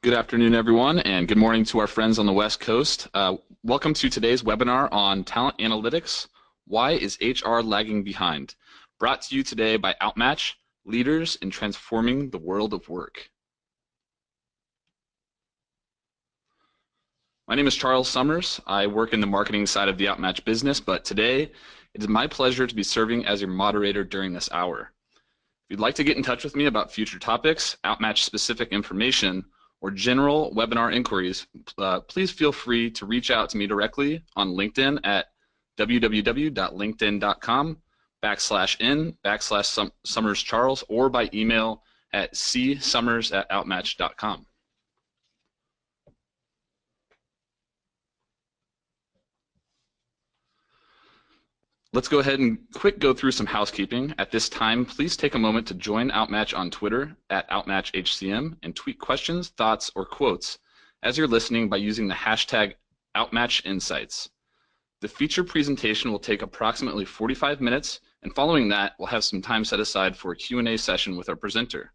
Good afternoon, everyone, and good morning to our friends on the West Coast. Welcome to today's webinar on talent analytics. Why is HR lagging behind? Brought to you today by OutMatch, leaders in transforming the world of work. My name is Charles Summers. I work in the marketing side of the OutMatch business, but today it is my pleasure to be serving as your moderator during this hour. If you'd like to get in touch with me about future topics, OutMatch specific information, or general webinar inquiries, please feel free to reach out to me directly on LinkedIn at www.linkedin.com/in/SummersCharles or by email at csummers@outmatch.com. Let's go ahead and go through some housekeeping. At this time, please take a moment to join OutMatch on Twitter at OutMatchHCM and tweet questions, thoughts, or quotes as you're listening by using the hashtag OutMatchInsights. The feature presentation will take approximately 45 minutes, and following that, we'll have some time set aside for a Q&A session with our presenter.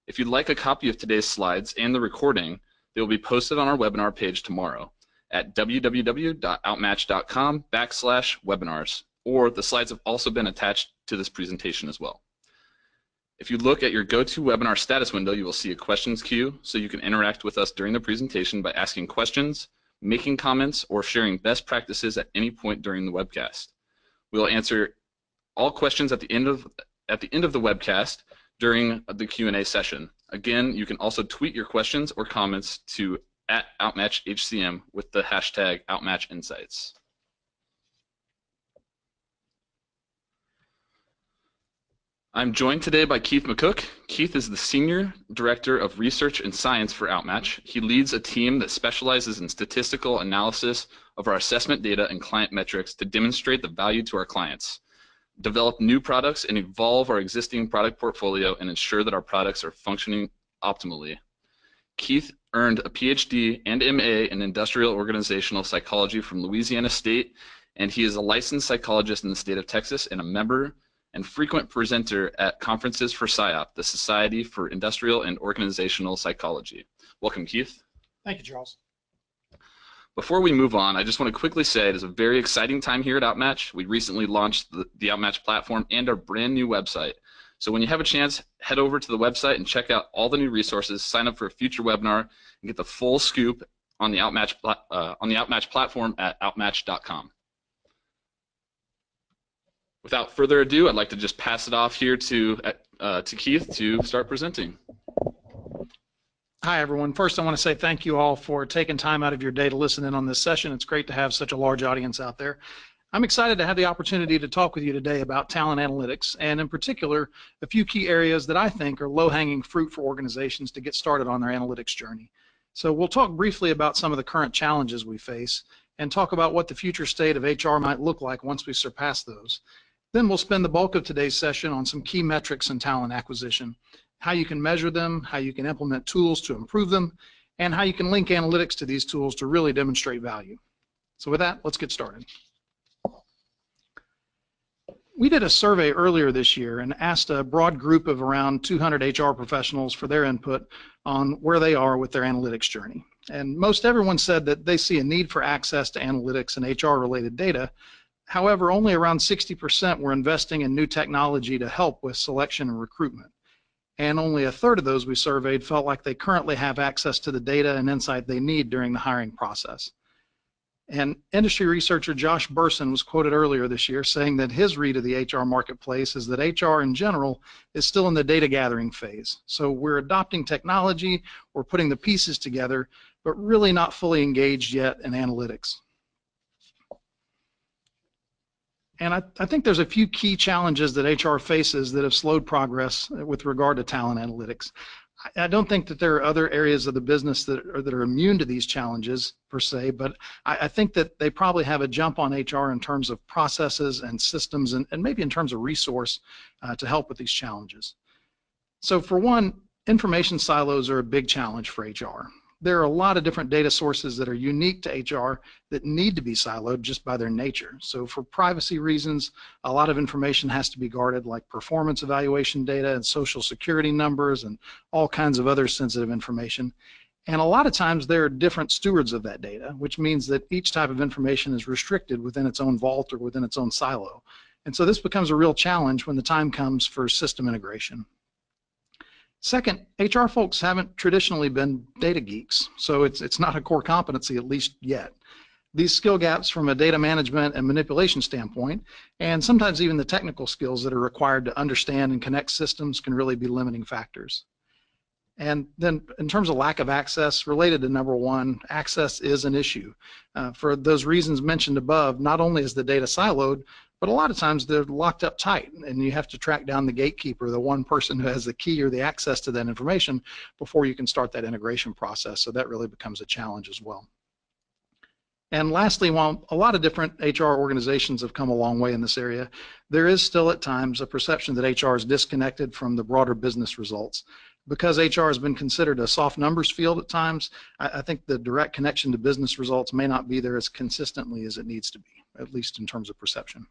If you'd like a copy of today's slides and the recording, they will be posted on our webinar page tomorrow at www.outmatch.com/webinars, or the slides have also been attached to this presentation as well. If you look at your GoToWebinar status window, you will see a questions queue, so you can interact with us during the presentation by asking questions, making comments, or sharing best practices at any point during the webcast. We will answer all questions at the end of the webcast during the Q&A session. Again, you can also tweet your questions or comments to @OutMatchHCM with the hashtag OutMatchInsights. I'm joined today by Keith McCook. Keith is the Senior Director of Research and Science for OutMatch. He leads a team that specializes in statistical analysis of our assessment data and client metrics to demonstrate the value to our clients, develop new products, and evolve our existing product portfolio and ensure that our products are functioning optimally. Keith earned a PhD and MA in Industrial Organizational Psychology from Louisiana State, and he is a licensed psychologist in the state of Texas and a member and frequent presenter at conferences for SIOP, the Society for Industrial and Organizational Psychology. Welcome, Keith. Thank you, Charles. Before we move on, I just want to quickly say it is a very exciting time here at OutMatch. We recently launched the OutMatch platform and our brand new website. So when you have a chance, head over to the website and check out all the new resources, sign up for a future webinar, and get the full scoop on the OutMatch platform at outmatch.com. Without further ado, I'd like to just pass it off here to Keith to start presenting. Hi, everyone. First, I want to say thank you all for taking time out of your day to listen in on this session. It's great to have such a large audience out there. I'm excited to have the opportunity to talk with you today about talent analytics, and in particular, a few key areas that I think are low-hanging fruit for organizations to get started on their analytics journey. So we'll talk briefly about some of the current challenges we face and talk about what the future state of HR might look like once we surpass those. Then we'll spend the bulk of today's session on some key metrics in talent acquisition, how you can measure them, how you can implement tools to improve them, and how you can link analytics to these tools to really demonstrate value. So with that, let's get started. We did a survey earlier this year and asked a broad group of around 200 HR professionals for their input on where they are with their analytics journey. And most everyone said that they see a need for access to analytics and HR-related data. However, only around 60% were investing in new technology to help with selection and recruitment. And only a third of those we surveyed felt like they currently have access to the data and insight they need during the hiring process. And industry researcher Josh Burson was quoted earlier this year saying that his read of the HR marketplace is that HR in general is still in the data gathering phase. So we're adopting technology, we're putting the pieces together, but really not fully engaged yet in analytics. And I think there's a few key challenges that HR faces that have slowed progress with regard to talent analytics. I don't think that there are other areas of the business that are immune to these challenges per se, but I think that they probably have a jump on HR in terms of processes and systems and maybe in terms of resource to help with these challenges. So for one, information silos are a big challenge for HR. There are a lot of different data sources that are unique to HR that need to be siloed just by their nature. So for privacy reasons, a lot of information has to be guarded, like performance evaluation data and social security numbers and all kinds of other sensitive information. And a lot of times there are different stewards of that data, which means that each type of information is restricted within its own vault or within its own silo. And so this becomes a real challenge when the time comes for system integration. Second, HR folks haven't traditionally been data geeks, so it's not a core competency, at least yet. These skill gaps from a data management and manipulation standpoint, and sometimes even the technical skills that are required to understand and connect systems, can really be limiting factors. And then in terms of lack of access, related to number one, access is an issue. For those reasons mentioned above, not only is the data siloed, but a lot of times they're locked up tight, and you have to track down the gatekeeper, the one person who has the key or the access to that information, before you can start that integration process. So that really becomes a challenge as well. And lastly, while a lot of different HR organizations have come a long way in this area, there is still at times a perception that HR is disconnected from the broader business results. Because HR has been considered a soft numbers field at times, I think the direct connection to business results may not be there as consistently as it needs to be, at least in terms of perception.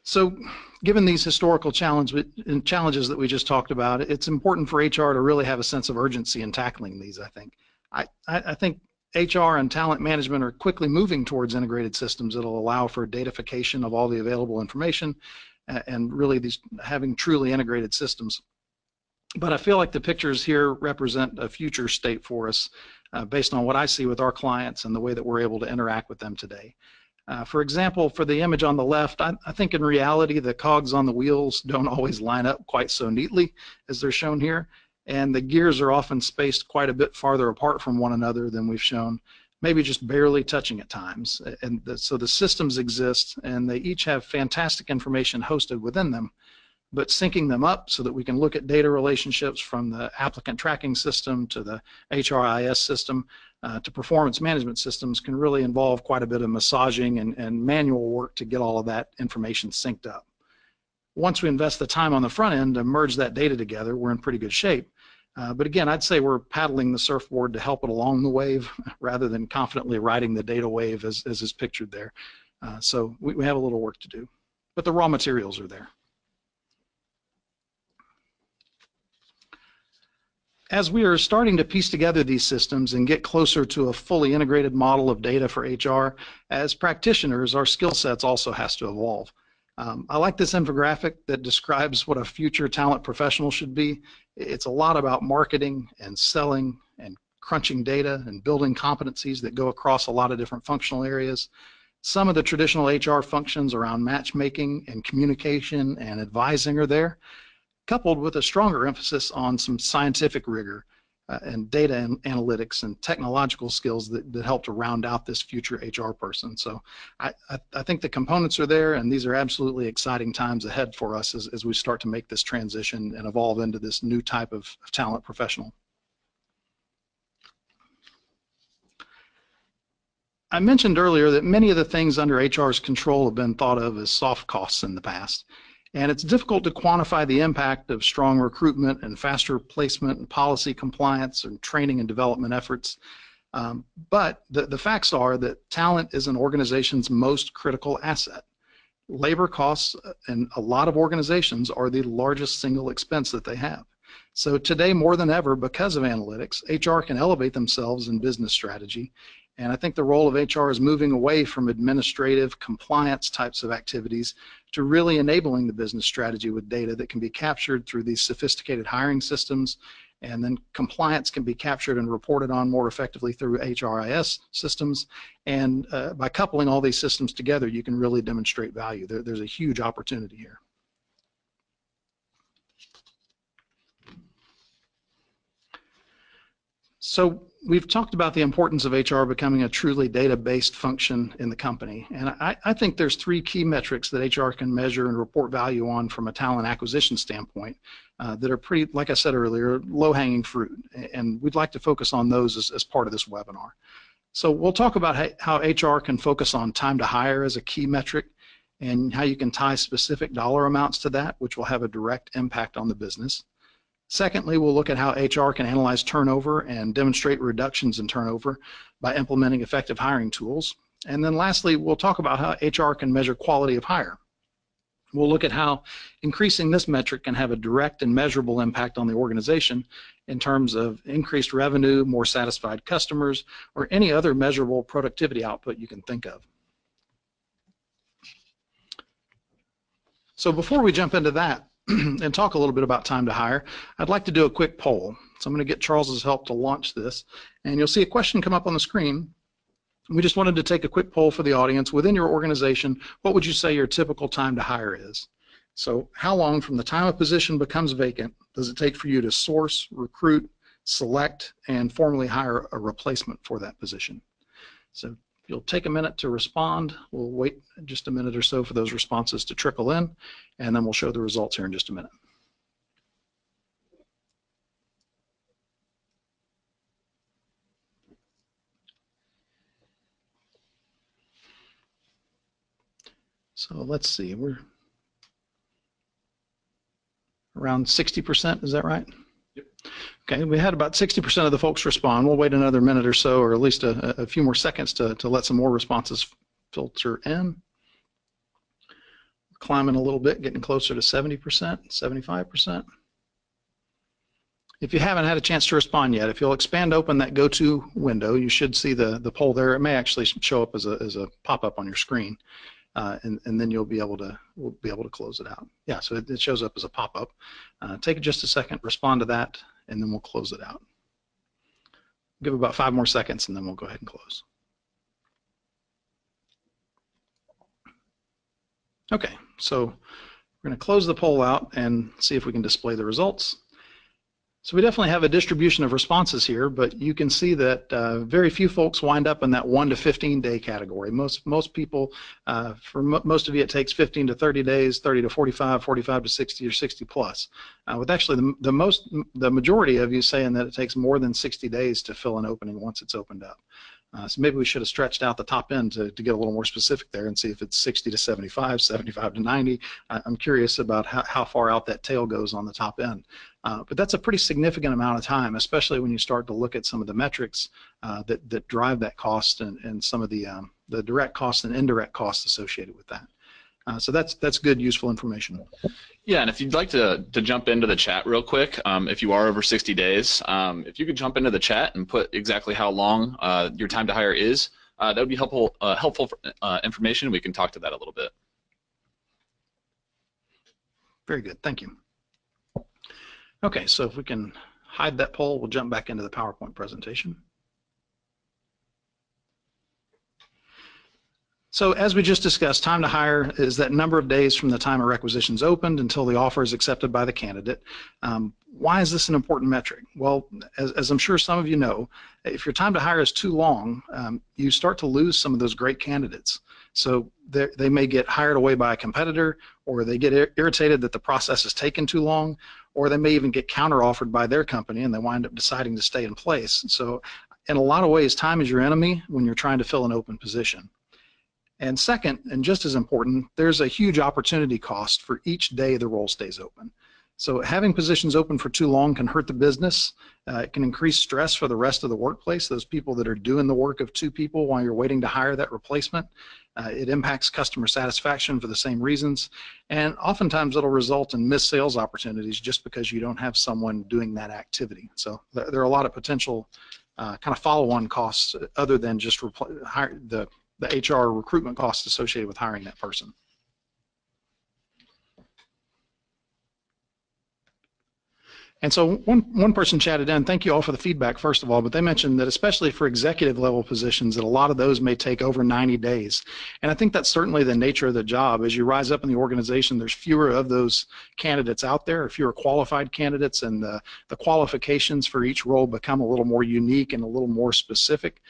So given these historical challenges that we just talked about, it's important for HR to really have a sense of urgency in tackling these, I think. I think HR and talent management are quickly moving towards integrated systems that will allow for datafication of all the available information and really these having truly integrated systems. But I feel like the pictures here represent a future state for us based on what I see with our clients and the way that we're able to interact with them today. For example, for the image on the left, I think in reality the cogs on the wheels don't always line up quite so neatly as they're shown here, and the gears are often spaced quite a bit farther apart from one another than we've shown, maybe just barely touching at times. And so the systems exist, and they each have fantastic information hosted within them, but syncing them up so that we can look at data relationships from the applicant tracking system to the HRIS system to performance management systems can really involve quite a bit of massaging and manual work to get all of that information synced up. Once we invest the time on the front end to merge that data together, we're in pretty good shape. But again, I'd say we're paddling the surfboard to help it along the wave rather than confidently riding the data wave as is pictured there. So we have a little work to do, but the raw materials are there. As we are starting to piece together these systems and get closer to a fully integrated model of data for HR, as practitioners, our skill sets also has to evolve. I like this infographic that describes what a future talent professional should be. It's a lot about marketing and selling and crunching data and building competencies that go across a lot of different functional areas. Some of the traditional HR functions around matchmaking and communication and advising are there, coupled with a stronger emphasis on some scientific rigor and data and analytics and technological skills that help to round out this future HR person. So I think the components are there, and these are absolutely exciting times ahead for us as we start to make this transition and evolve into this new type of talent professional. I mentioned earlier that many of the things under HR's control have been thought of as soft costs in the past. And it's difficult to quantify the impact of strong recruitment and faster placement and policy compliance and training and development efforts. But the facts are that talent is an organization's most critical asset. Labor costs in a lot of organizations are the largest single expense that they have. So today, more than ever, because of analytics, HR can elevate themselves in business strategy. And I think the role of HR is moving away from administrative compliance types of activities to really enabling the business strategy with data that can be captured through these sophisticated hiring systems, and then compliance can be captured and reported on more effectively through HRIS systems. And by coupling all these systems together, you can really demonstrate value. There's a huge opportunity here. So we've talked about the importance of HR becoming a truly data-based function in the company. And I think there's three key metrics that HR can measure and report value on from a talent acquisition standpoint that are pretty, like I said earlier, low-hanging fruit. And we'd like to focus on those as part of this webinar. So we'll talk about how HR can focus on time to hire as a key metric and how you can tie specific dollar amounts to that, which will have a direct impact on the business. Secondly, we'll look at how HR can analyze turnover and demonstrate reductions in turnover by implementing effective hiring tools. And then lastly, we'll talk about how HR can measure quality of hire. We'll look at how increasing this metric can have a direct and measurable impact on the organization in terms of increased revenue, more satisfied customers, or any other measurable productivity output you can think of. So before we jump into that and talk a little bit about time to hire, I'd like to do a quick poll. So I'm going to get Charles's help to launch this, and you'll see a question come up on the screen. We just wanted to take a quick poll for the audience. Within your organization, what would you say your typical time to hire is? So how long from the time a position becomes vacant does it take for you to source, recruit, select, and formally hire a replacement for that position? So you'll take a minute to respond. We'll wait just a minute or so for those responses to trickle in, and then we'll show the results here in just a minute. So let's see, we're around 60%, is that right? Yep. Okay, we had about 60% of the folks respond. We'll wait another minute or so, or at least a few more seconds to let some more responses filter in. Climbing a little bit, getting closer to 70%, 75%. If you haven't had a chance to respond yet, if you'll expand open that go-to window, you should see the poll there. It may actually show up as a pop-up on your screen. And then we'll be able to close it out. Yeah, so it shows up as a pop-up. Take just a second, respond to that, and then we'll close it out. Give about 5 more seconds, and then we'll go ahead and close. Okay, so we're going to close the poll out and see if we can display the results. So we definitely have a distribution of responses here, but you can see that very few folks wind up in that 1 to 15 day category. Most people, for most of you, it takes 15 to 30 days, 30 to 45, 45 to 60, or 60 plus. With actually the majority of you saying that it takes more than 60 days to fill an opening once it's opened up. So maybe we should have stretched out the top end to get a little more specific there and see if it's 60 to 75, 75 to 90. I'm curious about how far out that tail goes on the top end. But that's a pretty significant amount of time, especially when you start to look at some of the metrics that drive that cost and some of the direct costs and indirect costs associated with that. So that's good, useful information. Yeah, and if you'd like to jump into the chat real quick, if you are over 60 days, if you could jump into the chat and put exactly how long your time to hire is, that would be helpful information. We can talk to that a little bit. Very good, thank you. Okay, so if we can hide that poll, we'll jump back into the PowerPoint presentation. So as we just discussed, time to hire is that number of days from the time a requisition is opened until the offer is accepted by the candidate. Why is this an important metric? Well, as I'm sure some of you know, if your time to hire is too long, you start to lose some of those great candidates. So they may get hired away by a competitor, or they get irritated that the process is taking too long, or they may even get counter-offered by their company and they wind up deciding to stay in place. So in a lot of ways, time is your enemy when you're trying to fill an open position. And second, and just as important, there's a huge opportunity cost for each day the role stays open. So having positions open for too long can hurt the business. It can increase stress for the rest of the workplace, those people that are doing the work of 2 people while you're waiting to hire that replacement. It impacts customer satisfaction for the same reasons. And oftentimes it'll result in missed sales opportunities just because you don't have someone doing that activity. So there are a lot of potential kind of follow-on costs other than just the HR recruitment costs associated with hiring that person. And so one person chatted in, thank you all for the feedback, first of all, but they mentioned that especially for executive level positions, that a lot of those may take over 90 days. And I think that's certainly the nature of the job. As you rise up in the organization, there's fewer of those candidates out there, or fewer qualified candidates, and the qualifications for each role become a little more unique and a little more specific.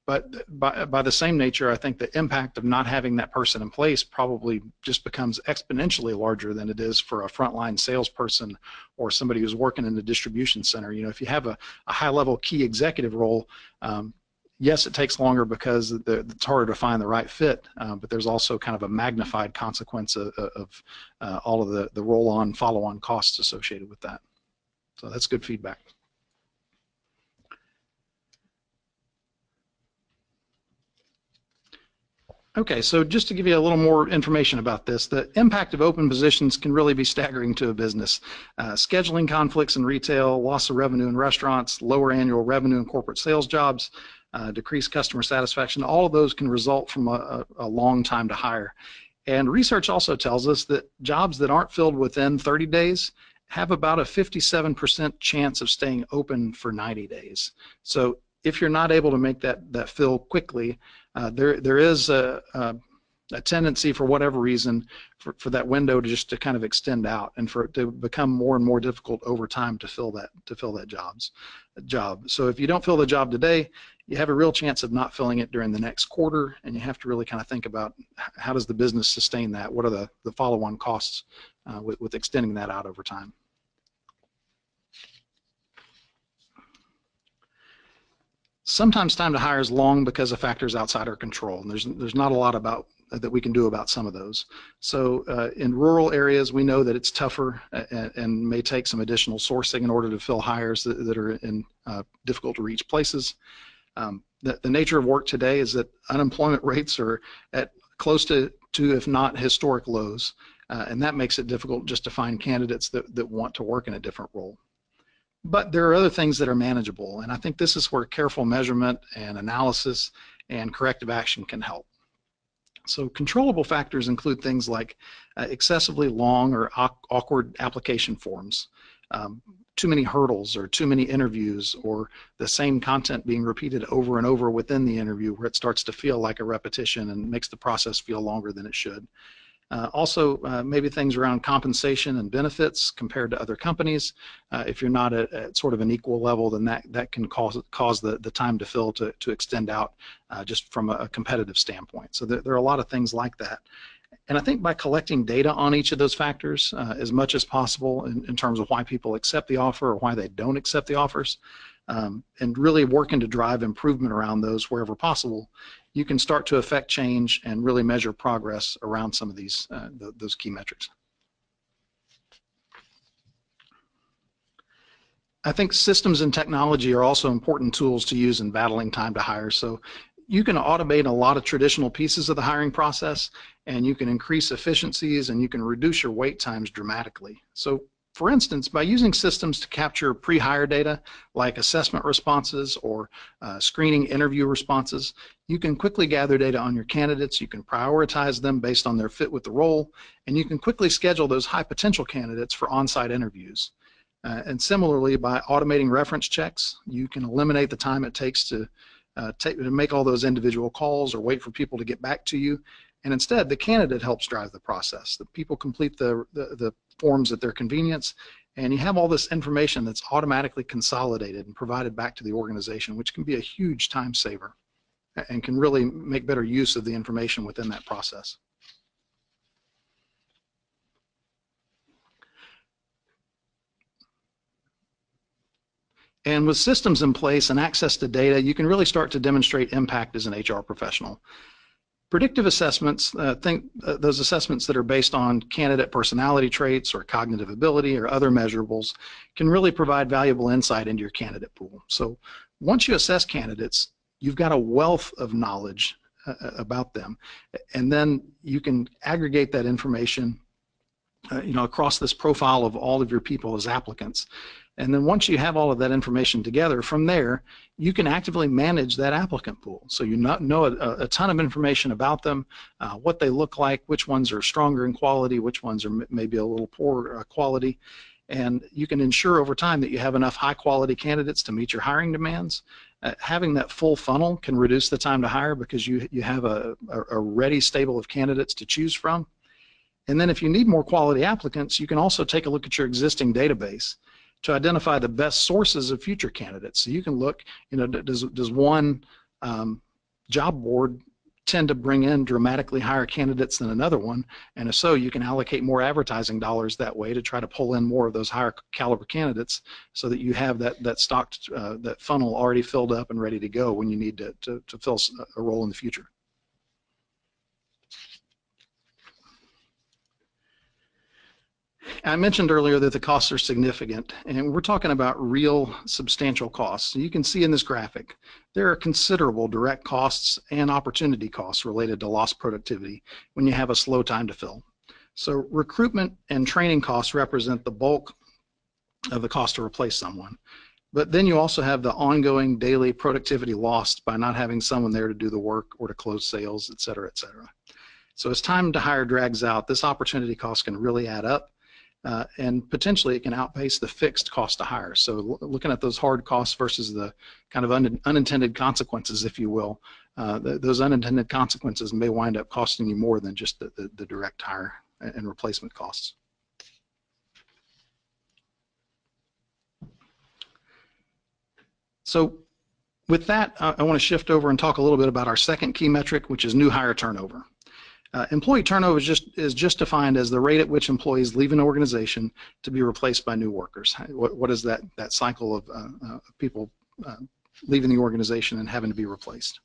But by the same nature, I think the impact of not having that person in place probably just becomes exponentially larger than it is for a frontline salesperson or somebody who's working in the distribution center. You know, if you have a high-level key executive role, yes, it takes longer because it's harder to find the right fit, but there's also kind of a magnified consequence of all of the roll-on, follow-on costs associated with that. So that's good feedback. Okay, so just to give you a little more information about this, the impact of open positions can really be staggering to a business. Scheduling conflicts in retail, loss of revenue in restaurants, lower annual revenue in corporate sales jobs, decreased customer satisfaction, all of those can result from a long time to hire. And research also tells us that jobs that aren't filled within 30 days have about a 57% chance of staying open for 90 days. So if you're not able to make that fill quickly, there is a tendency, for whatever reason, for that window to just to kind of extend out, and for it to become more and more difficult over time to fill that job. So if you don't fill the job today, you have a real chance of not filling it during the next quarter, and you have to really kind of think about how does the business sustain that? What are the follow-on costs with extending that out over time? Sometimes time to hire is long because of factors outside our control, and there's not a lot about that we can do about some of those. So in rural areas, we know that it's tougher and may take some additional sourcing in order to fill hires that are in difficult to reach places. The nature of work today is that unemployment rates are at close to if not historic lows, and that makes it difficult just to find candidates that want to work in a different role. But there are other things that are manageable, and I think this is where careful measurement and analysis and corrective action can help. So controllable factors include things like excessively long or awkward application forms, too many hurdles or too many interviews, or the same content being repeated over and over within the interview where it starts to feel like a repetition and makes the process feel longer than it should. Also, maybe things around compensation and benefits compared to other companies. If you're not at sort of an equal level, then that can cause the time to fill to extend out just from a competitive standpoint. So there are a lot of things like that. And I think by collecting data on each of those factors as much as possible in terms of why people accept the offer or why they don't accept the offers, and really working to drive improvement around those wherever possible, you can start to affect change and really measure progress around some of these those key metrics. I think systems and technology are also important tools to use in battling time to hire. So you can automate a lot of traditional pieces of the hiring process, and you can increase efficiencies, and you can reduce your wait times dramatically. So for instance, by using systems to capture pre-hire data like assessment responses or screening interview responses, you can quickly gather data on your candidates, you can prioritize them based on their fit with the role, and you can quickly schedule those high potential candidates for on-site interviews. And similarly, by automating reference checks, you can eliminate the time it takes to make all those individual calls or wait for people to get back to you. And instead, the candidate helps drive the process. The people complete the forms at their convenience, and you have all this information that's automatically consolidated and provided back to the organization, which can be a huge time saver and can really make better use of the information within that process. And with systems in place and access to data, you can really start to demonstrate impact as an HR professional. Predictive assessments, those assessments that are based on candidate personality traits or cognitive ability or other measurables, can really provide valuable insight into your candidate pool. So once you assess candidates, you've got a wealth of knowledge about them, and then you can aggregate that information across this profile of all of your people as applicants. And then once you have all of that information together, from there, you can actively manage that applicant pool. So you know a ton of information about them, what they look like, which ones are stronger in quality, which ones are maybe a little poorer quality. And you can ensure over time that you have enough high quality candidates to meet your hiring demands. Having that full funnel can reduce the time to hire because you have a ready stable of candidates to choose from. And then if you need more quality applicants, you can also take a look at your existing database to identify the best sources of future candidates. So you can look, does one job board tend to bring in dramatically higher candidates than another one? And if so, you can allocate more advertising dollars that way to try to pull in more of those higher caliber candidates so that you have that stocked, that funnel already filled up and ready to go when you need to fill a role in the future. I mentioned earlier that the costs are significant, and we're talking about real substantial costs. You can see in this graphic, there are considerable direct costs and opportunity costs related to lost productivity when you have a slow time to fill. So recruitment and training costs represent the bulk of the cost to replace someone. But then you also have the ongoing daily productivity lost by not having someone there to do the work or to close sales, et cetera, et cetera. So as time to hire drags out, this opportunity cost can really add up. And potentially it can outpace the fixed cost to hire. So looking at those hard costs versus the kind of unintended consequences, if you will, those unintended consequences may wind up costing you more than just the direct hire and replacement costs. So with that, I want to shift over and talk a little bit about our second key metric, which is new hire turnover. Employee turnover is just defined as the rate at which employees leave an organization to be replaced by new workers. What is that cycle of people leaving the organization and having to be replaced?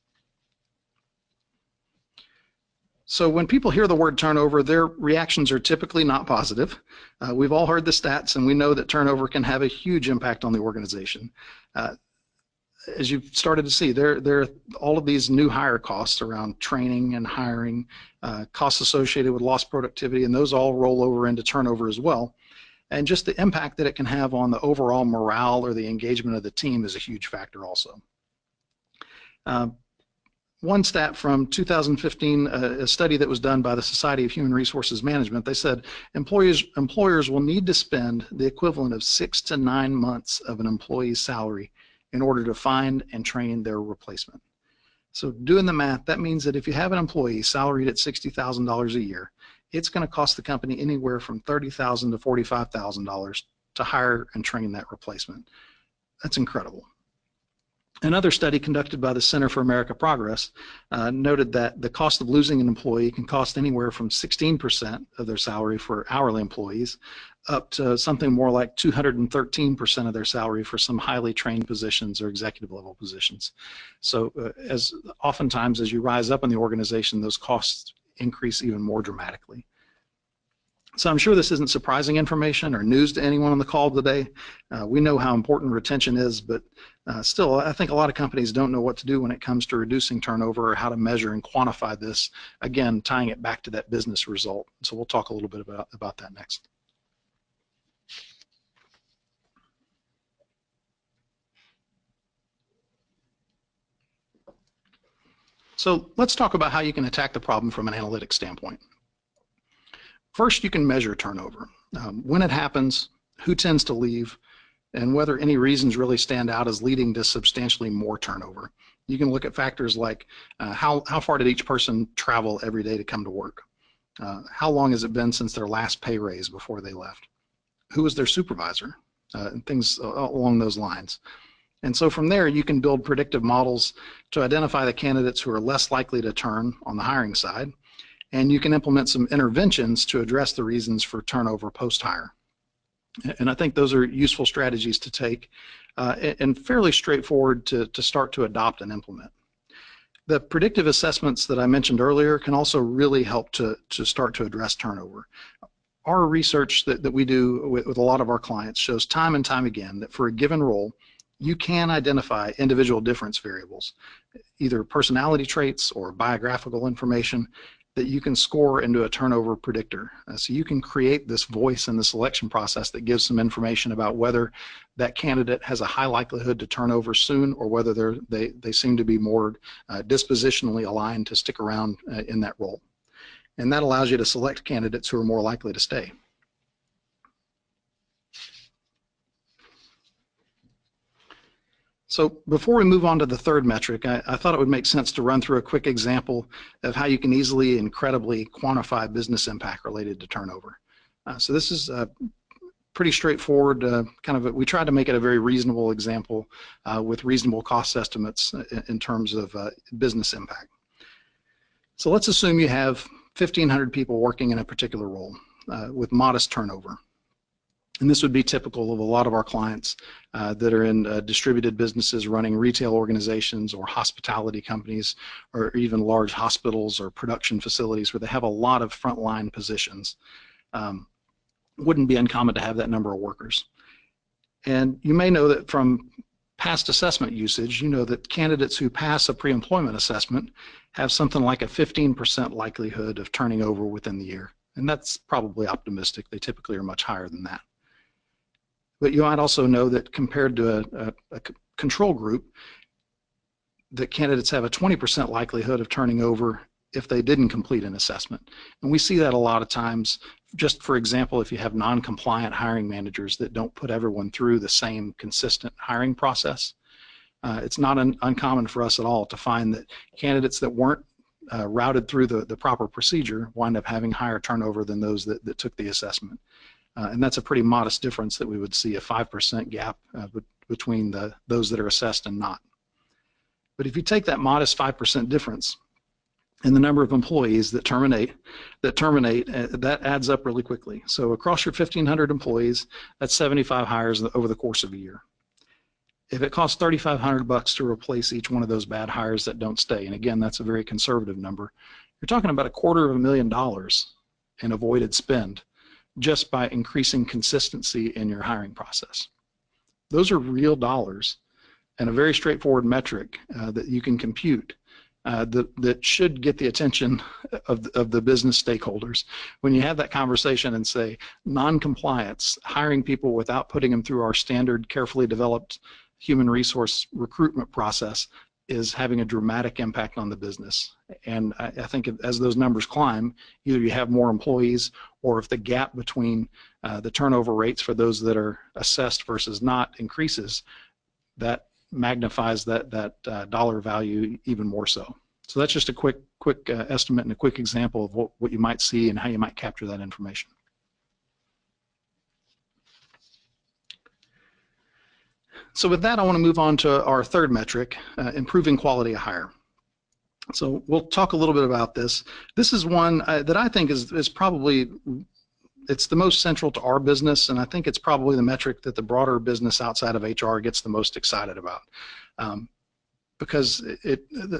So when people hear the word turnover, their reactions are typically not positive. We've all heard the stats, and we know that turnover can have a huge impact on the organization. As you've started to see, there are all of these new hire costs around training and hiring, costs associated with lost productivity, and those all roll over into turnover as well. And just the impact that it can have on the overall morale or the engagement of the team is a huge factor also. One stat from 2015, a study that was done by the Society of Human Resources Management, they said employers will need to spend the equivalent of 6 to 9 months of an employee's salary in order to find and train their replacement. So doing the math, that means that if you have an employee salaried at $60,000 a year, it's going to cost the company anywhere from $30,000 to $45,000 to hire and train that replacement. That's incredible. Another study conducted by the Center for American Progress noted that the cost of losing an employee can cost anywhere from 16% of their salary for hourly employees up to something more like 213% of their salary for some highly trained positions or executive level positions. So as oftentimes as you rise up in the organization, those costs increase even more dramatically. So I'm sure this isn't surprising information or news to anyone on the call today. We know how important retention is, but still, I think a lot of companies don't know what to do when it comes to reducing turnover or how to measure and quantify this, again, tying it back to that business result. So we'll talk a little bit about that next. So let's talk about how you can attack the problem from an analytics standpoint. First, you can measure turnover. When it happens, who tends to leave, and whether any reasons really stand out as leading to substantially more turnover. You can look at factors like how far did each person travel every day to come to work? How long has it been since their last pay raise before they left? Who was their supervisor? And things along those lines. And so from there, you can build predictive models to identify the candidates who are less likely to turn on the hiring side. And you can implement some interventions to address the reasons for turnover post-hire. And I think those are useful strategies to take and fairly straightforward to start to adopt and implement. The predictive assessments that I mentioned earlier can also really help to start to address turnover. Our research that we do with a lot of our clients shows time and time again that for a given role, you can identify individual difference variables, either personality traits or biographical information, that you can score into a turnover predictor. So you can create this voice in the selection process that gives some information about whether that candidate has a high likelihood to turn over soon or whether they seem to be more dispositionally aligned to stick around in that role. And that allows you to select candidates who are more likely to stay. So before we move on to the third metric, I thought it would make sense to run through a quick example of how you can easily and credibly quantify business impact related to turnover. So this is pretty straightforward, we tried to make it a very reasonable example with reasonable cost estimates in terms of business impact. So let's assume you have 1,500 people working in a particular role with modest turnover. And this would be typical of a lot of our clients that are in distributed businesses running retail organizations or hospitality companies or even large hospitals or production facilities where they have a lot of frontline positions. wouldn't be uncommon to have that number of workers. And you may know that from past assessment usage, you know that candidates who pass a pre-employment assessment have something like a 15% likelihood of turning over within the year. And that's probably optimistic. They typically are much higher than that. But you might also know that compared to a control group, that candidates have a 20% likelihood of turning over if they didn't complete an assessment. And we see that a lot of times. Just for example, if you have non-compliant hiring managers that don't put everyone through the same consistent hiring process, it's not uncommon for us at all to find that candidates that weren't routed through the proper procedure wind up having higher turnover than those that took the assessment. And that's a pretty modest difference that we would see, a 5% gap between those that are assessed and not. But if you take that modest 5% difference and the number of employees that terminate, that adds up really quickly. So across your 1,500 employees, that's 75 hires over the course of a year. If it costs $3,500 to replace each one of those bad hires that don't stay, and again, that's a very conservative number, you're talking about $250,000 in avoided spend just by increasing consistency in your hiring process. Those are real dollars and a very straightforward metric that you can compute. That should get the attention of the business stakeholders. When you have that conversation and say non-compliance, hiring people without putting them through our standard carefully developed human resource recruitment process is having a dramatic impact on the business. And I think as those numbers climb, either you have more employees, or if the gap between the turnover rates for those that are assessed versus not increases, that magnifies that dollar value even more so. So that's just a quick estimate and a quick example of what you might see and how you might capture that information. So with that, I want to move on to our third metric, improving quality of hire. So we'll talk a little bit about this. This is one that I think is probably, it's the most central to our business, and I think it's probably the metric that the broader business outside of HR gets the most excited about, because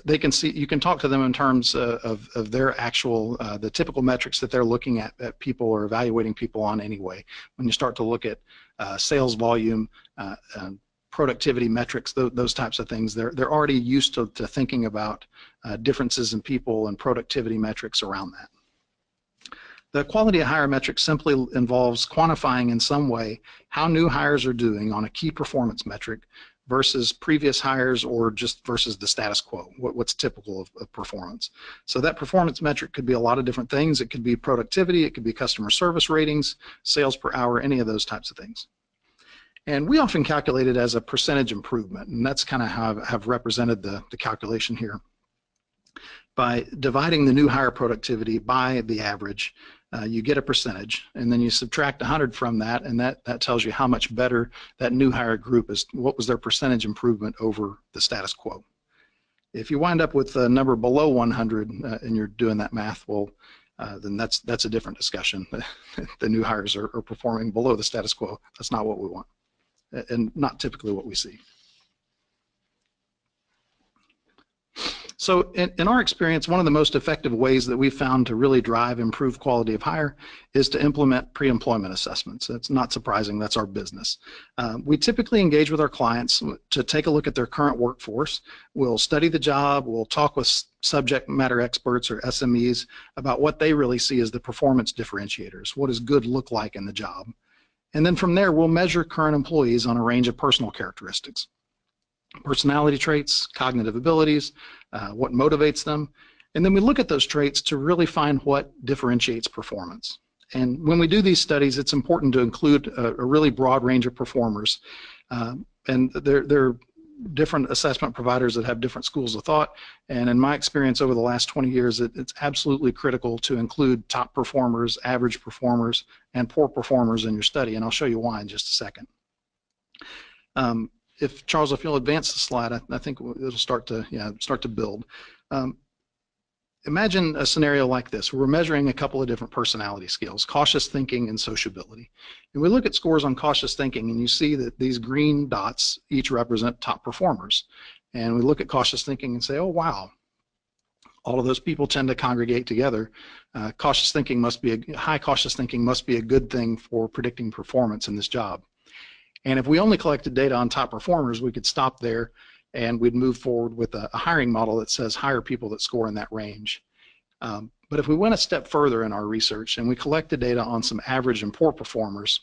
they can see, you can talk to them in terms of their actual, the typical metrics that they're looking at people or evaluating people on anyway. When you start to look at sales volume, productivity metrics, those types of things, they're already used to thinking about differences in people and productivity metrics around that. The quality of hire metric simply involves quantifying in some way how new hires are doing on a key performance metric versus previous hires, or just versus the status quo, what's typical of performance. So that performance metric could be a lot of different things. It could be productivity, it could be customer service ratings, sales per hour, any of those types of things. And we often calculate it as a percentage improvement, and that's kind of how I've represented the calculation here. By dividing the new hire productivity by the average, you get a percentage, and then you subtract 100 from that, and that tells you how much better that new hire group is, what was their percentage improvement over the status quo. If you wind up with a number below 100 and you're doing that math, well, then that's a different discussion. The new hires are performing below the status quo. That's not what we want, and not typically what we see. So in our experience, one of the most effective ways that we've found to really drive improved quality of hire is to implement pre-employment assessments. That's not surprising, that's our business. We typically engage with our clients to take a look at their current workforce. We'll study the job, we'll talk with subject matter experts or SMEs about what they really see as the performance differentiators. What does good look like in the job? And then from there, we'll measure current employees on a range of personal characteristics. Personality traits, cognitive abilities, what motivates them, and then we look at those traits to really find what differentiates performance. And when we do these studies, it's important to include a really broad range of performers, and there are different assessment providers that have different schools of thought, and in my experience over the last 20 years, it's absolutely critical to include top performers, average performers, and poor performers in your study, and I'll show you why in just a second. If Charles, if you'll advance the slide, I think it'll start to build. Imagine a scenario like this, where we're measuring a couple of different personality skills, cautious thinking and sociability. And we look at scores on cautious thinking, and you see that these green dots each represent top performers. And we look at cautious thinking and say, oh wow, all of those people tend to congregate together. High cautious thinking must be a good thing for predicting performance in this job. And if we only collected data on top performers, we could stop there and we'd move forward with a hiring model that says hire people that score in that range. But if we went a step further in our research and we collected data on some average and poor performers,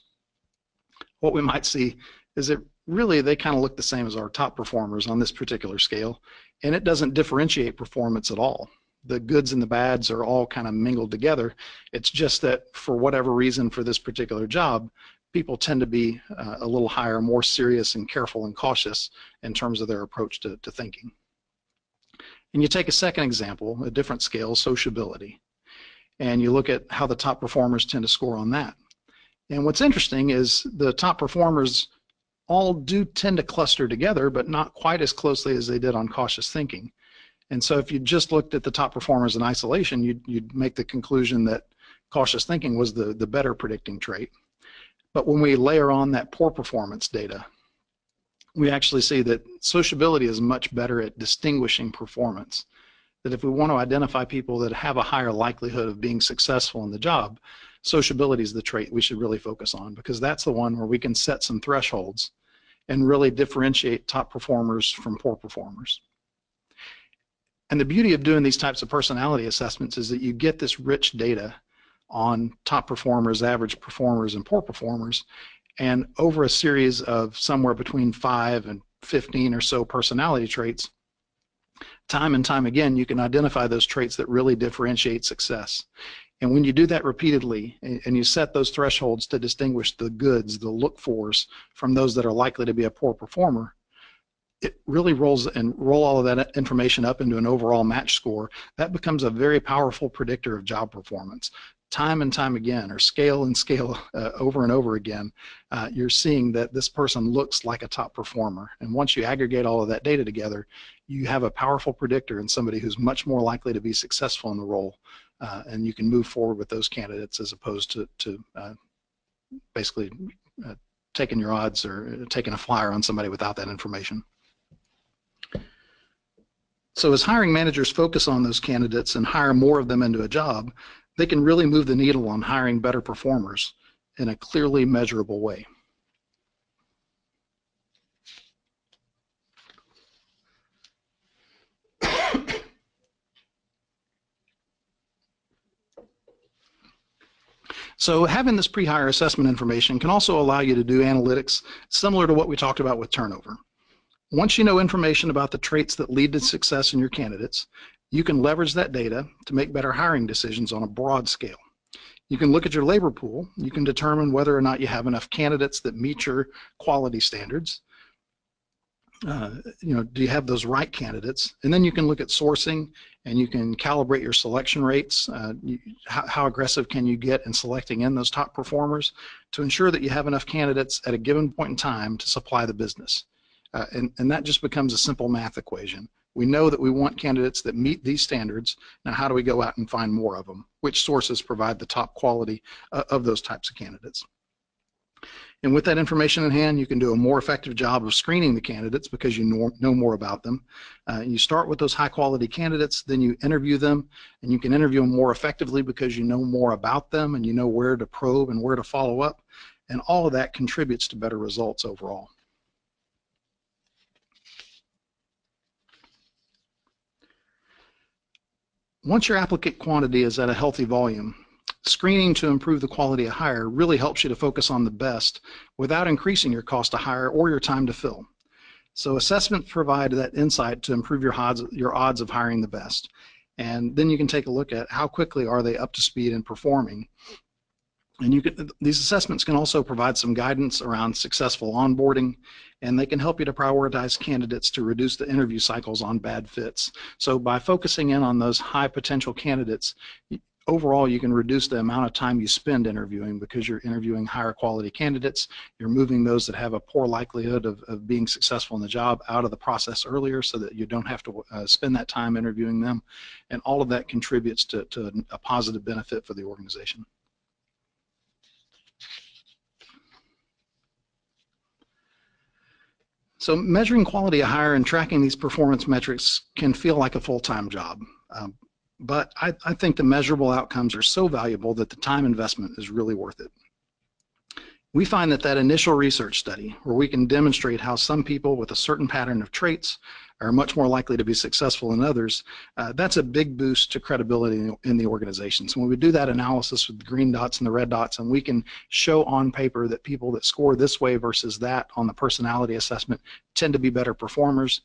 what we might see is that really they kind of look the same as our top performers on this particular scale, and it doesn't differentiate performance at all. The goods and the bads are all kind of mingled together. It's just that for whatever reason for this particular job, people tend to be a little higher, more serious and careful and cautious in terms of their approach to thinking. And you take a second example, a different scale, sociability, and you look at how the top performers tend to score on that. And what's interesting is the top performers all do tend to cluster together, but not quite as closely as they did on cautious thinking. And so if you just looked at the top performers in isolation, you'd make the conclusion that cautious thinking was the better predicting trait. But when we layer on that poor performance data, we actually see that sociability is much better at distinguishing performance. That if we want to identify people that have a higher likelihood of being successful in the job, sociability is the trait we should really focus on, because that's the one where we can set some thresholds and really differentiate top performers from poor performers. And the beauty of doing these types of personality assessments is that you get this rich data on top performers, average performers, and poor performers, and over a series of somewhere between 5 and 15 or so personality traits, time and time again, you can identify those traits that really differentiate success. And when you do that repeatedly and you set those thresholds to distinguish the goods, the look-fors, from those that are likely to be a poor performer, it really roll all of that information up into an overall match score. That becomes a very powerful predictor of job performance. Time and time again, or scale and scale over and over again, you're seeing that this person looks like a top performer. And once you aggregate all of that data together, you have a powerful predictor in somebody who's much more likely to be successful in the role. And you can move forward with those candidates as opposed to basically taking your odds or taking a flyer on somebody without that information. So as hiring managers focus on those candidates and hire more of them into a job, they can really move the needle on hiring better performers in a clearly measurable way. So having this pre-hire assessment information can also allow you to do analytics similar to what we talked about with turnover. Once you know information about the traits that lead to success in your candidates, you can leverage that data to make better hiring decisions on a broad scale. You can look at your labor pool. You can determine whether or not you have enough candidates that meet your quality standards. Do you have those right candidates? And then you can look at sourcing, and you can calibrate your selection rates. How aggressive can you get in selecting in those top performers to ensure that you have enough candidates at a given point in time to supply the business. And that just becomes a simple math equation. We know that we want candidates that meet these standards. Now, how do we go out and find more of them? Which sources provide the top quality of those types of candidates? And with that information in hand, you can do a more effective job of screening the candidates because you know more about them. You start with those high quality candidates, then you interview them, and you can interview them more effectively because you know more about them and you know where to probe and where to follow up. And all of that contributes to better results overall. Once your applicant quantity is at a healthy volume, screening to improve the quality of hire really helps you to focus on the best without increasing your cost to hire or your time to fill. So assessments provide that insight to improve your odds of hiring the best. And then you can take a look at how quickly are they up to speed and performing. And these assessments can also provide some guidance around successful onboarding, and they can help you to prioritize candidates to reduce the interview cycles on bad fits. So by focusing in on those high potential candidates, overall you can reduce the amount of time you spend interviewing because you're interviewing higher quality candidates. You're moving those that have a poor likelihood of being successful in the job out of the process earlier so that you don't have to spend that time interviewing them. And all of that contributes to a positive benefit for the organization. So measuring quality of hire and tracking these performance metrics can feel like a full-time job. But I think the measurable outcomes are so valuable that the time investment is really worth it. We find that initial research study, where we can demonstrate how some people with a certain pattern of traits are much more likely to be successful than others, that's a big boost to credibility in the organization. So when we do that analysis with the green dots and the red dots, and we can show on paper that people that score this way versus that on the personality assessment tend to be better performers,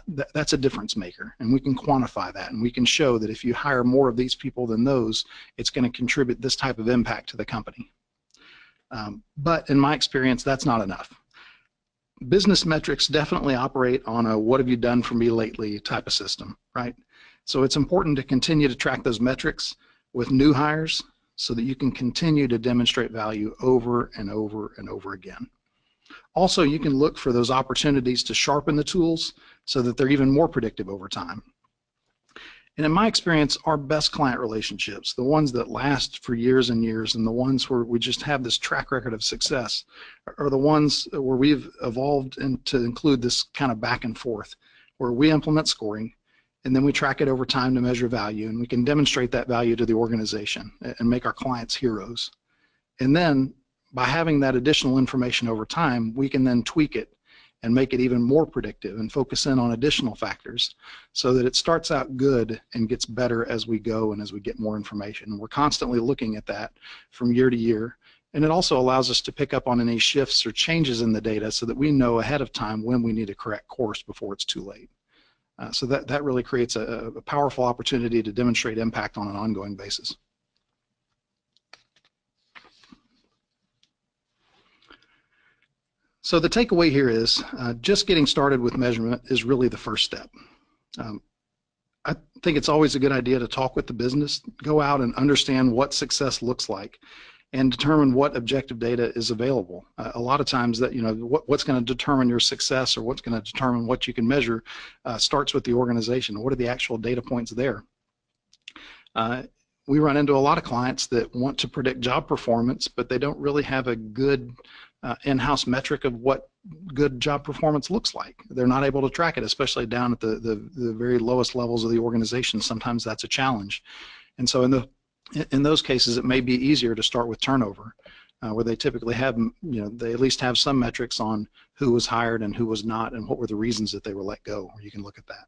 that's a difference maker. And we can quantify that, and we can show that if you hire more of these people than those, it's going to contribute this type of impact to the company. But in my experience, that's not enough. Business metrics definitely operate on a what have you done for me lately type of system, right? So it's important to continue to track those metrics with new hires so that you can continue to demonstrate value over and over and over again. Also, you can look for those opportunities to sharpen the tools so that they're even more predictive over time. And in my experience, our best client relationships, the ones that last for years and years, and the ones where we just have this track record of success, are the ones where we've evolved to include this kind of back and forth, where we implement scoring, and then we track it over time to measure value, and we can demonstrate that value to the organization and make our clients heroes. And then, by having that additional information over time, we can then tweak it and make it even more predictive and focus in on additional factors so that it starts out good and gets better as we go and as we get more information. And we're constantly looking at that from year to year. And it also allows us to pick up on any shifts or changes in the data so that we know ahead of time when we need to correct course before it's too late. So that really creates a powerful opportunity to demonstrate impact on an ongoing basis. So the takeaway here is just getting started with measurement is really the first step. I think it's always a good idea to talk with the business, go out and understand what success looks like, and determine what objective data is available. A lot of times that, what's going to determine your success or what's going to determine what you can measure starts with the organization. What are the actual data points there? We run into a lot of clients that want to predict job performance, but they don't really have a good in-house metric of what good job performance looks like. They're not able to track it, especially down at the very lowest levels of the organization. Sometimes that's a challenge. And so in those cases, it may be easier to start with turnover, where they typically have, they at least have some metrics on who was hired and who was not and what were the reasons that they were let go, or you can look at that.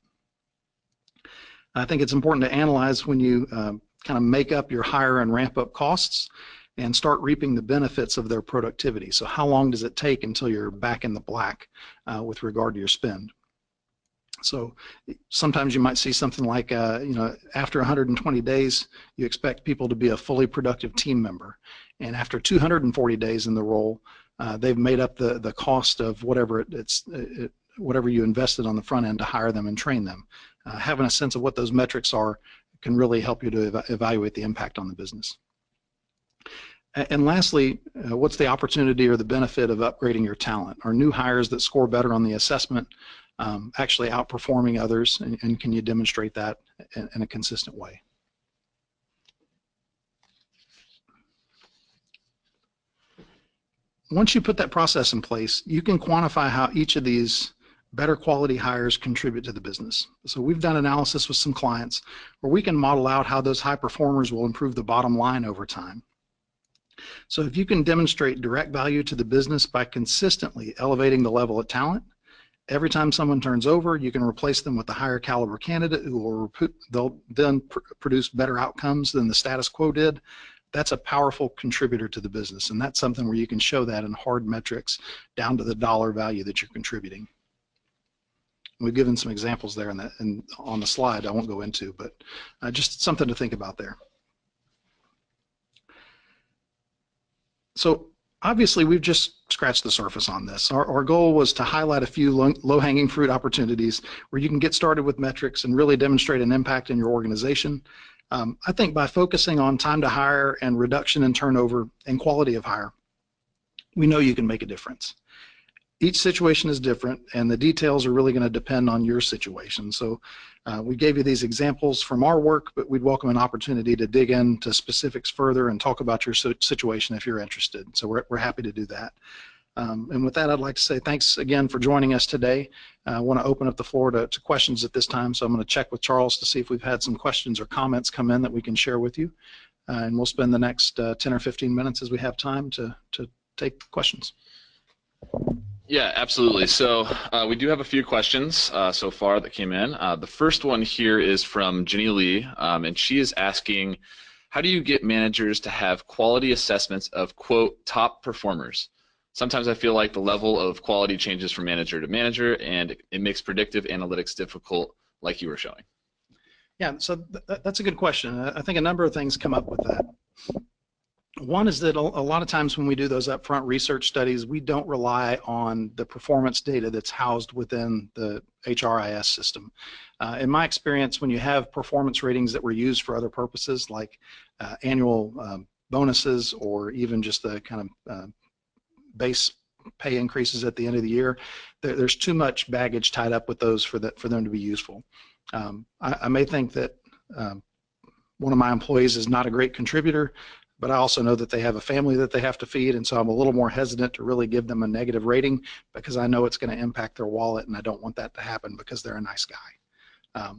I think it's important to analyze when you kind of make up your hire and ramp up costs and start reaping the benefits of their productivity. So how long does it take until you're back in the black with regard to your spend? So sometimes you might see something like, after 120 days, you expect people to be a fully productive team member. And after 240 days in the role, they've made up the cost of whatever whatever you invested on the front end to hire them and train them. Having a sense of what those metrics are can really help you to evaluate the impact on the business. And lastly, what's the opportunity or the benefit of upgrading your talent? Are new hires that score better on the assessment actually outperforming others, and can you demonstrate that in a consistent way? Once you put that process in place, you can quantify how each of these better quality hires contribute to the business. So we've done analysis with some clients where we can model out how those high performers will improve the bottom line over time. So if you can demonstrate direct value to the business by consistently elevating the level of talent, every time someone turns over, you can replace them with a higher caliber candidate who will they'll then produce better outcomes than the status quo did. That's a powerful contributor to the business, and that's something where you can show that in hard metrics down to the dollar value that you're contributing. We've given some examples there on the slide I won't go into, but just something to think about there. So obviously we've just scratched the surface on this. Our goal was to highlight a few low-hanging fruit opportunities where you can get started with metrics and really demonstrate an impact in your organization. I think by focusing on time to hire and reduction in turnover and quality of hire, we know you can make a difference. Each situation is different, and the details are really going to depend on your situation. So we gave you these examples from our work, but we'd welcome an opportunity to dig into specifics further and talk about your situation if you're interested. So we're happy to do that. And with that, I'd like to say thanks again for joining us today. I want to open up the floor to questions at this time, so I'm going to check with Charles to see if we've had some questions or comments come in that we can share with you. And we'll spend the next 10 or 15 minutes as we have time to take questions. Yeah, absolutely. So we do have a few questions so far that came in. The first one here is from Jenny Lee, and she is asking, how do you get managers to have quality assessments of, quote, top performers? Sometimes I feel like the level of quality changes from manager to manager, and it makes predictive analytics difficult, like you were showing. Yeah, so that's a good question. I think a number of things come up with that. One is that a lot of times when we do those upfront research studies, we don't rely on the performance data that's housed within the HRIS system. In my experience, when you have performance ratings that were used for other purposes, like annual bonuses or even just the kind of base pay increases at the end of the year, there's too much baggage tied up with those for them to be useful. I may think that one of my employees is not a great contributor, but I also know that they have a family that they have to feed, and so I'm a little more hesitant to really give them a negative rating because I know it's going to impact their wallet, and I don't want that to happen because they're a nice guy.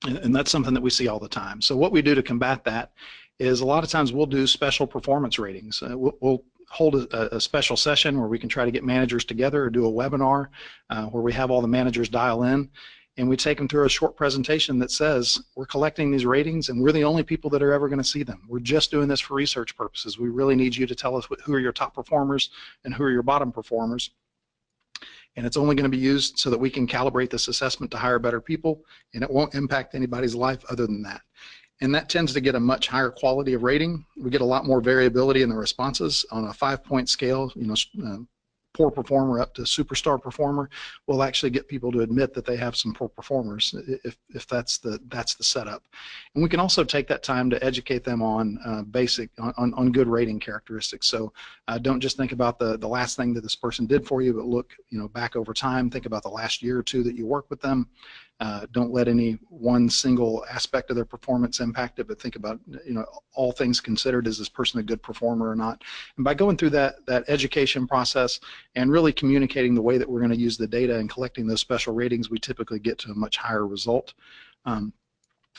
And that's something that we see all the time. So what we do to combat that is a lot of times we'll do special performance ratings. We'll hold a special session where we can try to get managers together or do a webinar where we have all the managers dial in, and we take them through a short presentation that says we're collecting these ratings and we're the only people that are ever going to see them. We're just doing this for research purposes. We really need you to tell us who are your top performers and who are your bottom performers. And it's only going to be used so that we can calibrate this assessment to hire better people, and it won't impact anybody's life other than that. And that tends to get a much higher quality of rating. We get a lot more variability in the responses on a 5-point scale. Poor performer up to superstar performer will actually get people to admit that they have some poor performers if that's the setup. And we can also take that time to educate them on on good rating characteristics. So don't just think about the last thing that this person did for you, but look back over time. Think about the last year or two that you work with them. Don't let any one single aspect of their performance impact it, but think about all things considered, is this person a good performer or not? And by going through that education process and really communicating the way that we're going to use the data and collecting those special ratings, we typically get to a much higher result.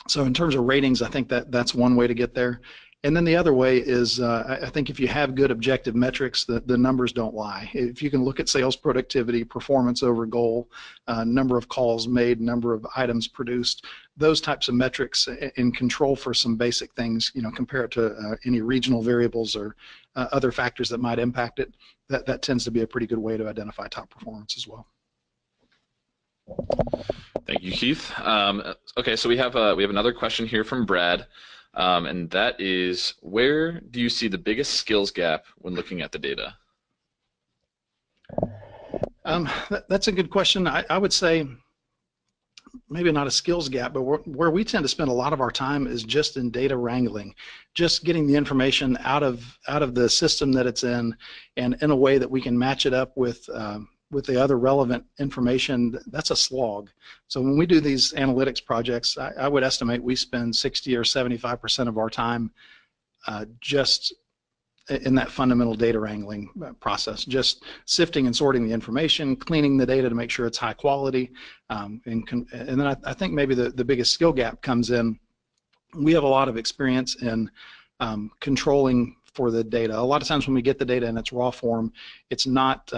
So in terms of ratings, I think that's one way to get there. And then the other way is I think if you have good objective metrics, the numbers don't lie. If you can look at sales productivity, performance over goal, number of calls made, number of items produced, those types of metrics, and control for some basic things, compare it to any regional variables or other factors that might impact it, that tends to be a pretty good way to identify top performance as well. Thank you, Keith. Okay, so we have another question here from Brad. And that is, where do you see the biggest skills gap when looking at the data? That's a good question. I would say maybe not a skills gap, but where we tend to spend a lot of our time is just in data wrangling, just getting the information out of the system that it's in, and in a way that we can match it up with the other relevant information. That's a slog. So when we do these analytics projects, I would estimate we spend 60 or 75% of our time just in that fundamental data wrangling process, just sifting and sorting the information, cleaning the data to make sure it's high quality, and then I think maybe the biggest skill gap comes in. We have a lot of experience in controlling for the data. A lot of times when we get the data in its raw form, it's not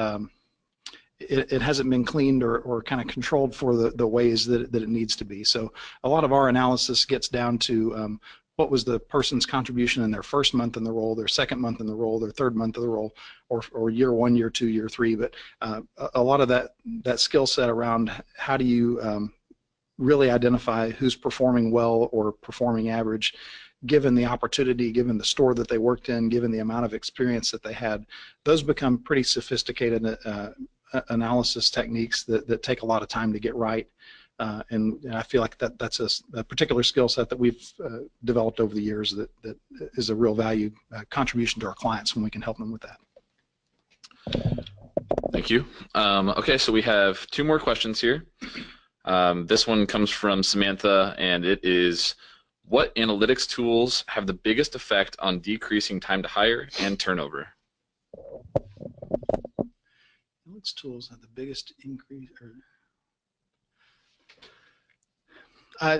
it hasn't been cleaned or kind of controlled for the ways that it needs to be. So a lot of our analysis gets down to what was the person's contribution in their first month in the role, their second month in the role, their third month of the role, or year 1, year 2, year 3. But a lot of that skill set around how do you really identify who's performing well or performing average, given the opportunity, given the store that they worked in, given the amount of experience that they had, those become pretty sophisticated analysis techniques that take a lot of time to get right. And I feel like that's a particular skill set that we've developed over the years that is a real value contribution to our clients when we can help them with that. Thank you. Okay, so we have 2 more questions here. This one comes from Samantha, and it is, what analytics tools have the biggest effect on decreasing time to hire and turnover? Which tools have the biggest increase?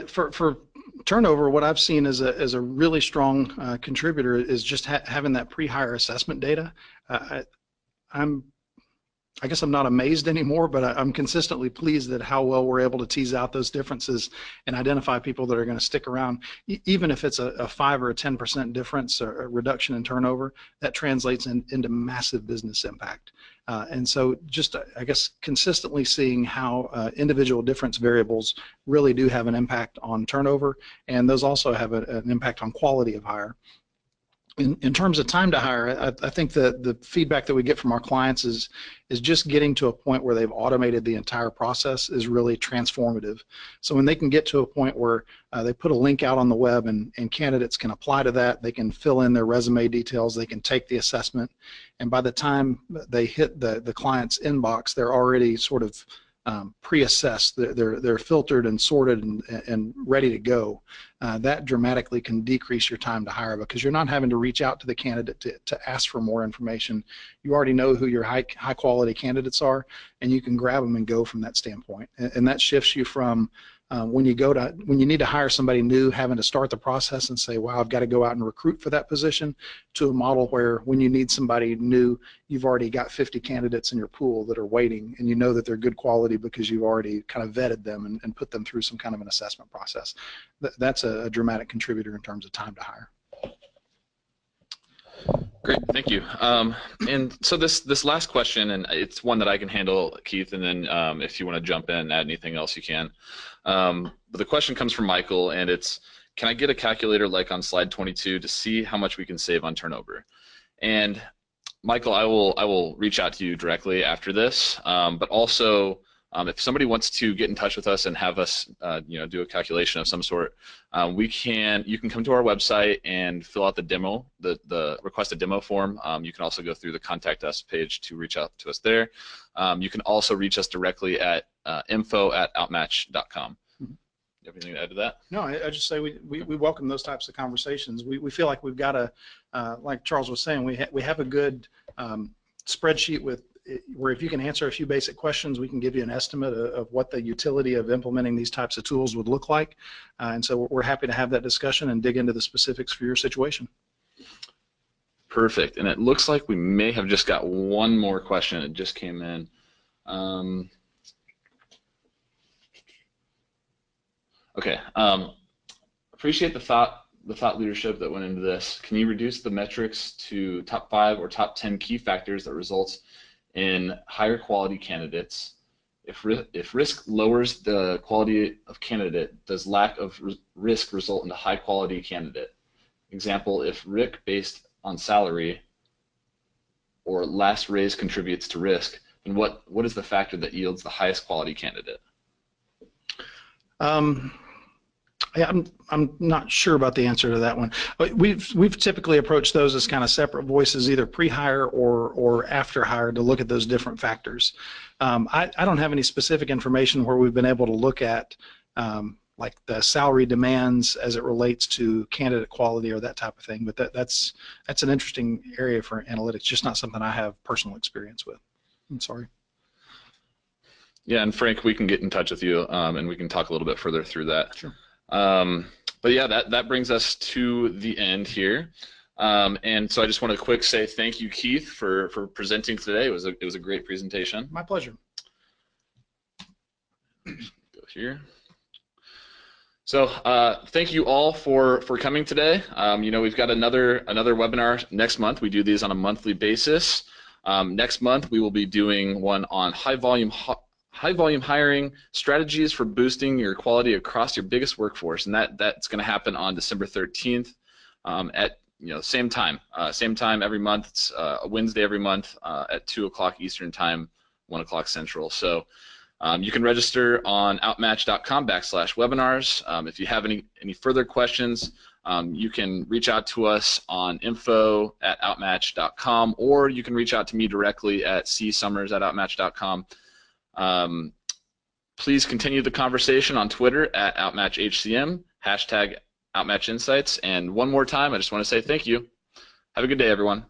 For turnover, what I've seen as a really strong contributor is just having that pre-hire assessment data. I guess I'm not amazed anymore, but I'm consistently pleased at how well we're able to tease out those differences and identify people that are going to stick around. Even if it's a 5 or a 10% difference or a reduction in turnover, that translates into massive business impact. And so just, I guess, consistently seeing how individual difference variables really do have an impact on turnover, and those also have an impact on quality of hire. In terms of time to hire, I think the feedback that we get from our clients is just getting to a point where they've automated the entire process is really transformative. So when they can get to a point where they put a link out on the web and candidates can apply to that, they can fill in their resume details, they can take the assessment, and by the time they hit the client's inbox, they're already sort of pre-assessed. They're filtered and sorted and ready to go. That dramatically can decrease your time to hire because you're not having to reach out to the candidate to ask for more information. You already know who your high quality candidates are, and you can grab them and go from that standpoint. And that shifts you from when you need to hire somebody new, having to start the process and say, wow, I've got to go out and recruit for that position, to a model where when you need somebody new, you've already got 50 candidates in your pool that are waiting, and you know that they're good quality because you've already kind of vetted them and put them through some kind of an assessment process. That's a dramatic contributor in terms of time to hire. Great, thank you. And so this last question, and it's one that I can handle, Keith, and then if you want to jump in and add anything else, you can. But the question comes from Michael, and it's, can I get a calculator like on slide 22 to see how much we can save on turnover? And Michael, I will reach out to you directly after this, but also if somebody wants to get in touch with us and have us do a calculation of some sort, you can come to our website and fill out the demo, the request a demo form. You can also go through the contact us page to reach out to us there. You can also reach us directly at info@outmatch.com. You have anything to add to that? No, I just say we welcome those types of conversations. We feel like we've got like Charles was saying, we have a good spreadsheet where if you can answer a few basic questions, we can give you an estimate of what the utility of implementing these types of tools would look like. And so we're happy to have that discussion and dig into the specifics for your situation. Perfect. And it looks like we may have just got one more question. It just came in. Okay. Appreciate the thought leadership that went into this. Can you reduce the metrics to top 5 or top 10 key factors that results in higher quality candidates? If risk lowers the quality of candidate, does lack of risk result in a high quality candidate? Example, if RIC based on salary or last raise contributes to risk, then what is the factor that yields the highest quality candidate? I'm not sure about the answer to that one. We've typically approached those as kind of separate voices, either pre-hire or after hire, to look at those different factors. I don't have any specific information where we've been able to look at like the salary demands as it relates to candidate quality or that type of thing, but that's an interesting area for analytics, just not something I have personal experience with. I'm sorry. Yeah, and Frank, we can get in touch with you and we can talk a little bit further through that. Sure. But yeah, that brings us to the end here. And so I just want to say thank you, Keith, for presenting today. It was a great presentation. My pleasure. Go here. So thank you all for coming today. We've got another webinar next month. We do these on a monthly basis. Next month we will be doing one on high volume hiring strategies for boosting your quality across your biggest workforce, and that's going to happen on December 13th at same time every month. It's a Wednesday every month at 2 o'clock Eastern Time, 1 o'clock Central. So you can register on outmatch.com/webinars. If you have any further questions, you can reach out to us on info@outmatch.com, or you can reach out to me directly at csummers@outmatch.com. Please continue the conversation on Twitter at OutMatchHCM, #OutMatchInsights. And one more time, I just want to say thank you. Have a good day, everyone.